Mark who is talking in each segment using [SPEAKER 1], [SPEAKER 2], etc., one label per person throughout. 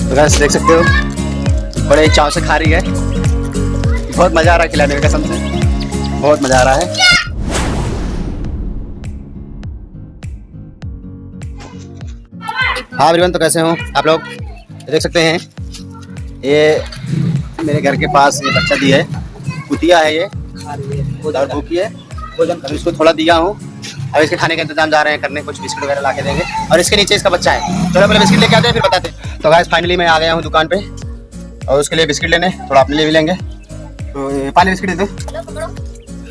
[SPEAKER 1] तो गाइस देख सकते हो बड़े चाव से खा रही है। बहुत मजा आ रहा है खिलाने में, कसम से बहुत मजा आ रहा है। हाँ एवरीवन, तो कैसे हो आप लोग? देख सकते हैं ये मेरे घर के पास ये बच्चा दिया है, कुतिया है ये और भूखी है। अब इसको थोड़ा दिया हूँ, अब इसके खाने का इंतजाम जा रहे हैं करने, कुछ बिस्किट वगैरह ला के देंगे। और इसके नीचे इसका बच्चा है। चलो पहले बिस्किट लेके आते हैं फिर बताते हैं। तो गाइस फाइनली मैं आ गया हूँ दुकान पे और उसके लिए बिस्किट लेने, थोड़ा अपने लिए भी लेंगे। तो पानी बिस्किट दे दो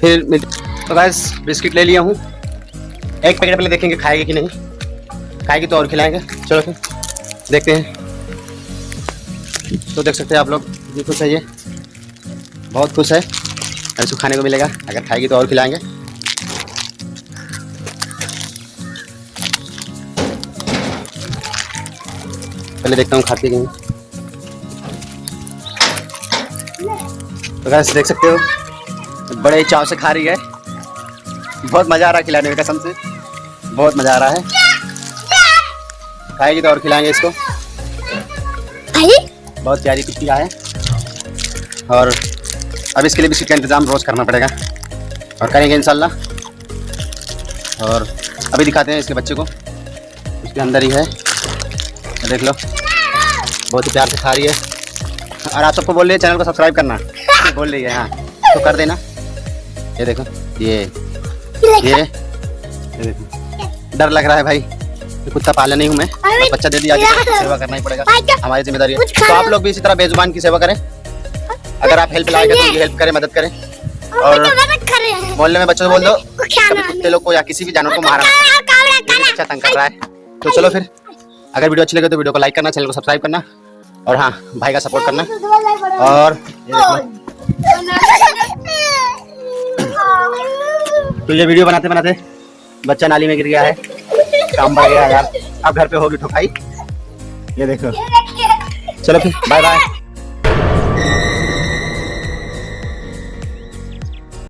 [SPEAKER 1] फिर। तो गाइस बिस्किट ले लिया हूँ, एक पैकेट पहले देखेंगे खाएगी कि नहीं, खाएगी तो और खिलाएंगे। चलो फिर देखते हैं। तो देख सकते हैं आप लोग, ये खुश है, ये बहुत खुश है। इसको खाने को मिलेगा, अगर खाएगी तो और खिलाएंगे। पहले देखता हूँ खाती नहीं। तो गाइस देख सकते हो बड़े चाव से खा रही है। बहुत मजा आ रहा है खिलाने में, कसम से बहुत मजा आ रहा है। खाएगी तो और खिलाएंगे इसको। बहुत प्यारी कुतिया है और अब इसके लिए बिस्किट का इंतजाम रोज करना पड़ेगा और करेंगे इंशाल्लाह। और अभी दिखाते हैं इसके बच्चे को, उसके अंदर ही है, देख लो बहुत ही प्यार से खा रही है। और आप सबको बोल रही है चैनल को सब्सक्राइब करना, बोल रही है। हाँ तो कर देना। ये देखो ये देखो, डर लग रहा है भाई, कुत्ता पाला नहीं हूँ मैं, बच्चा दे दिया, सेवा करना ही पड़ेगा, हमारी जिम्मेदारी है। तो आप लोग भी इसी तरह बेजुबान की सेवा करें। अगर आप हेल्प लाएंगे तो हेल्प करें, मदद करें। और मोहल्ले में बच्चों से बोल दो कभी कुत्ते लोग को या किसी भी जानवर को मारा, अच्छा तंग कर रहा है। तो चलो फिर, अगर वीडियो अच्छी लगे तो वीडियो को लाइक करना, चैनल को सब्सक्राइब करना और हाँ भाई का सपोर्ट करना। और तो ये वीडियो बनाते बनाते बच्चा नाली में गिर गया है, काम बढ़ गया यार। अब घर पे होगी ठोकाई, ये देखो। चलो फिर बाय बाय।